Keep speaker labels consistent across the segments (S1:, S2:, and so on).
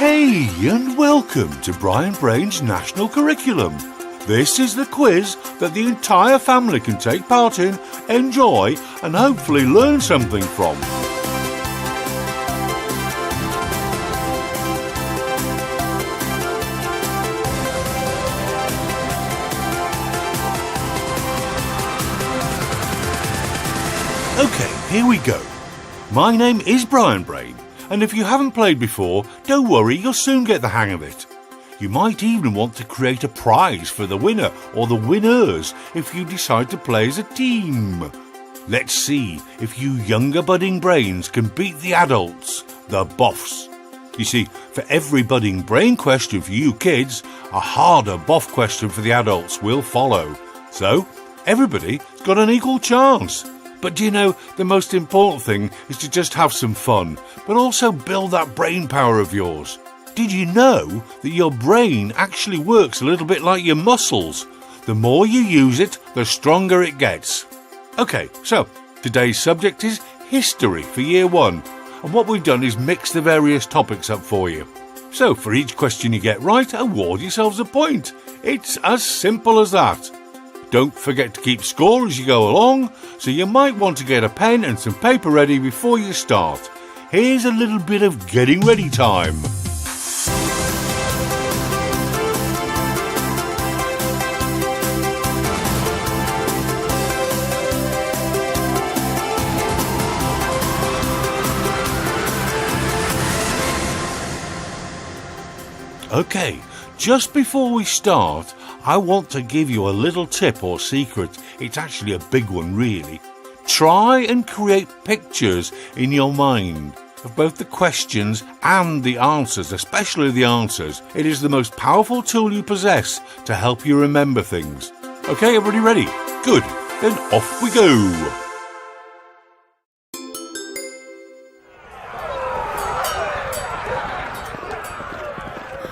S1: Hey, and welcome to Brian Brain's National Curriculum. This is the quiz that the entire family can take part in, enjoy, and hopefully learn something from. Okay, here we go. My name is Brian Brain, and if you haven't played before, don't worry, you'll soon get the hang of it. You might even want to create a prize for the winner or the winners if you decide to play as a team. Let's see if you younger budding brains can beat the adults, the boffs. You see, for every budding brain question for you kids, a harder boff question for the adults will follow. So, everybody's got an equal chance. But do you know, the most important thing is to just have some fun, but also build that brain power of yours. Did you know that your brain actually works a little bit like your muscles? The more you use it, the stronger it gets. Okay, so today's subject is history for year 1. And what we've done is mix the various topics up for you. So for each question you get right, award yourselves a point. It's as simple as that. Don't forget to keep score as you go along, so you might want to get a pen and some paper ready before you start. Here's a little bit of getting ready time. Okay, just before we start, I want to give you a little tip or secret. It's actually a big one, really. Try and create pictures in your mind of both the questions and the answers, especially the answers. It is the most powerful tool you possess to help you remember things. Okay, everybody ready? Good. Then off we go.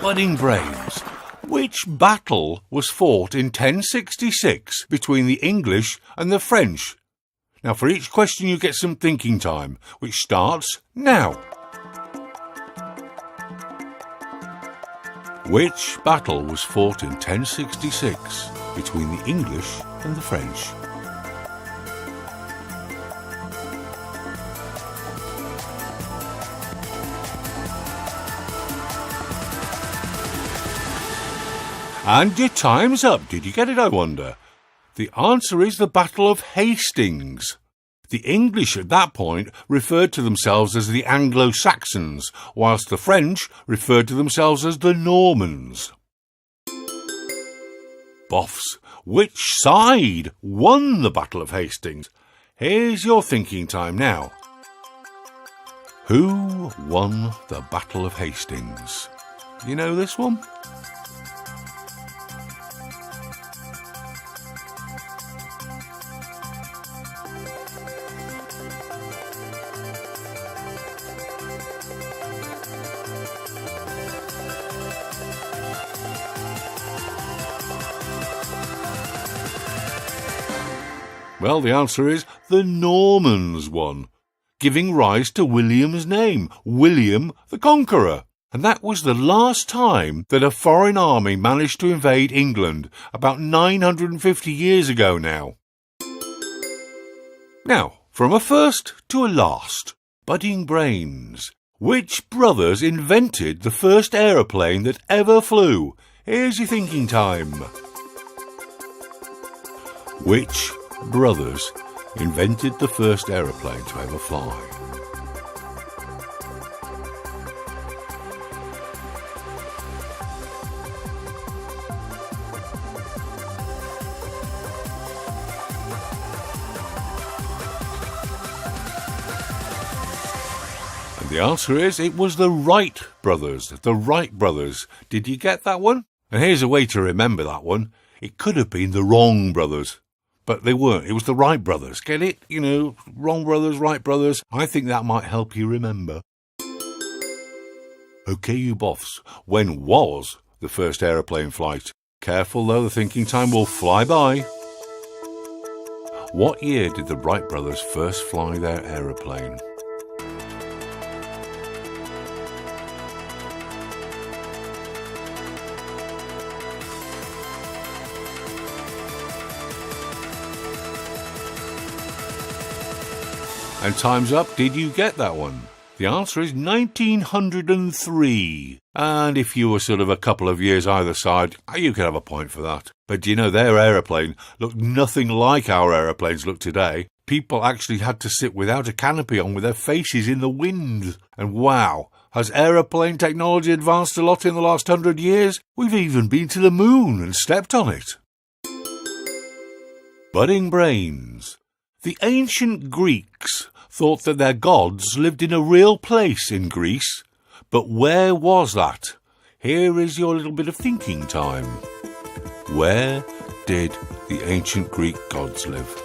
S1: Budding brains. Which battle was fought in 1066 between the English and the French? Now, for each question you get some thinking time, which starts now. Which battle was fought in 1066 between the English and the French? And your time's up. Did you get it, I wonder? The answer is the Battle of Hastings. The English at that point referred to themselves as the Anglo-Saxons, whilst the French referred to themselves as the Normans. Boffs, which side won the Battle of Hastings? Here's your thinking time now. Who won the Battle of Hastings? You know this one? Well, the answer is the Normans won, giving rise to William's name, William the Conqueror. And that was the last time that a foreign army managed to invade England, about 950 years ago now. Now, from a first to a last, budding brains. Which brothers invented the first aeroplane that ever flew? Here's your thinking time. Which brothers invented the first aeroplane to ever fly? And the answer is it was the Wright brothers. The Wright brothers. Did you get that one? And here's a way to remember that one. It could have been the wrong brothers. But they weren't. It was the Wright brothers. Get it? You know, wrong brothers, Wright brothers. I think that might help you remember. Okay, you boffs. When was the first aeroplane flight? Careful, though, the thinking time will fly by. What year did the Wright brothers first fly their aeroplane? And time's up. Did you get that one? The answer is 1903. And if you were sort of a couple of years either side, you could have a point for that. But do you know, their aeroplane looked nothing like our aeroplanes look today. People actually had to sit without a canopy on with their faces in the wind. And wow, has aeroplane technology advanced a lot in the last 100 years? We've even been to the moon and stepped on it. Budding brains. The ancient Greeks thought that their gods lived in a real place in Greece. But where was that? Here is your little bit of thinking time. Where did the ancient Greek gods live?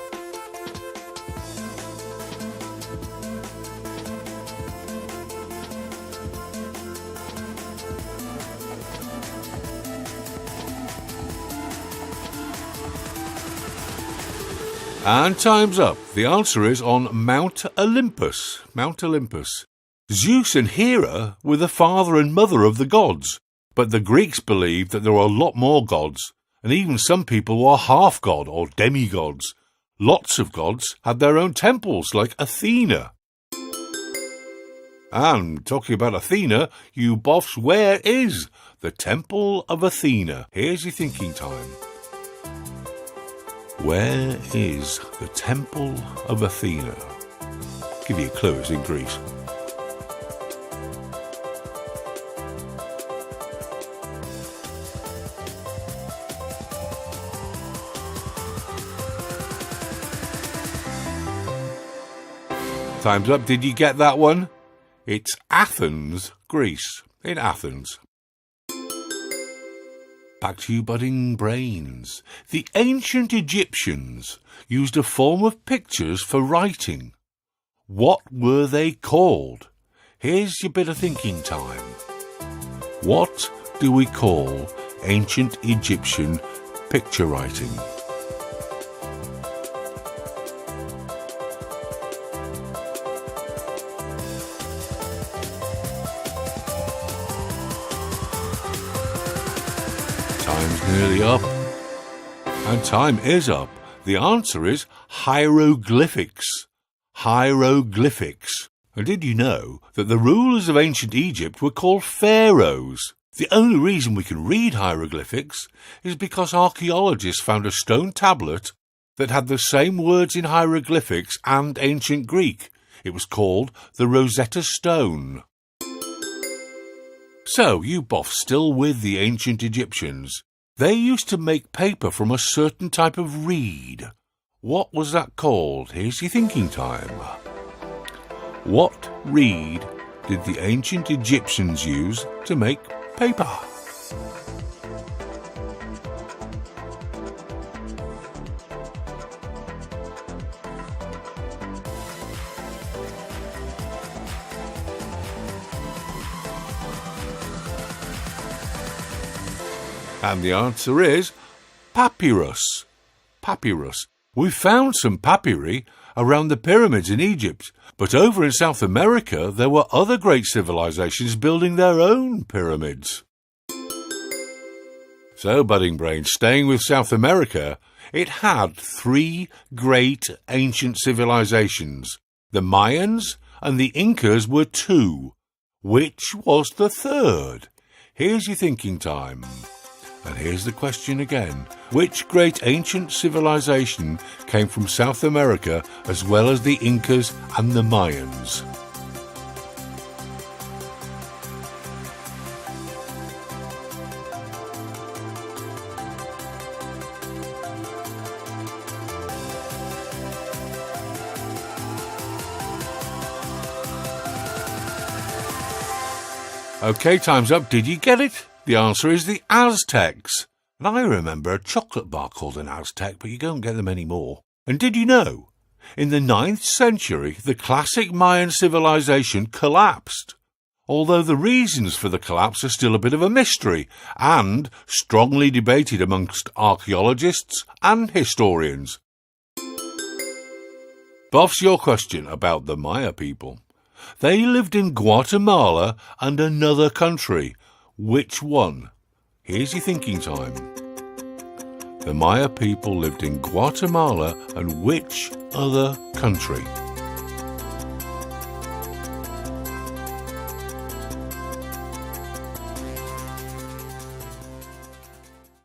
S1: And time's up. The answer is on Mount Olympus. Mount Olympus. Zeus and Hera were the father and mother of the gods, but the Greeks believed that there were a lot more gods, and even some people were half-god or demigods. Lots of gods had their own temples, like Athena. And talking about Athena, you boffs, where is the Temple of Athena? Here's your thinking time. Where is the Temple of Athena? Give you a clue, it's in Greece. Time's up. Did you get that one? It's Athens, Greece. In Athens. Back to you, budding brains. The ancient Egyptians used a form of pictures for writing. What were they called? Here's your bit of thinking time. What do we call ancient Egyptian picture writing? Time's nearly up. And time is up. The answer is hieroglyphics. Hieroglyphics. And did you know that the rulers of ancient Egypt were called pharaohs? The only reason we can read hieroglyphics is because archaeologists found a stone tablet that had the same words in hieroglyphics and ancient Greek. It was called the Rosetta Stone. So, you boffs still with the ancient Egyptians. They used to make paper from a certain type of reed. What was that called? Here's your thinking time. What reed did the ancient Egyptians use to make paper? And the answer is papyrus. Papyrus. We found some papyri around the pyramids in Egypt, but over in South America there were other great civilizations building their own pyramids. So, budding brains, staying with South America, it had three great ancient civilizations. The Mayans and the Incas were two. Which was the third? Here's your thinking time. And here's the question again. Which great ancient civilization came from South America as well as the Incas and the Mayans? Okay, time's up. Did you get it? The answer is the Aztecs. And I remember a chocolate bar called an Aztec, but you don't get them anymore. And did you know? In the 9th century, the classic Mayan civilization collapsed. Although the reasons for the collapse are still a bit of a mystery, and strongly debated amongst archaeologists and historians. Boffs, your question about the Maya people. They lived in Guatemala and another country. Which one? Here's your thinking time. The Maya people lived in Guatemala and which other country?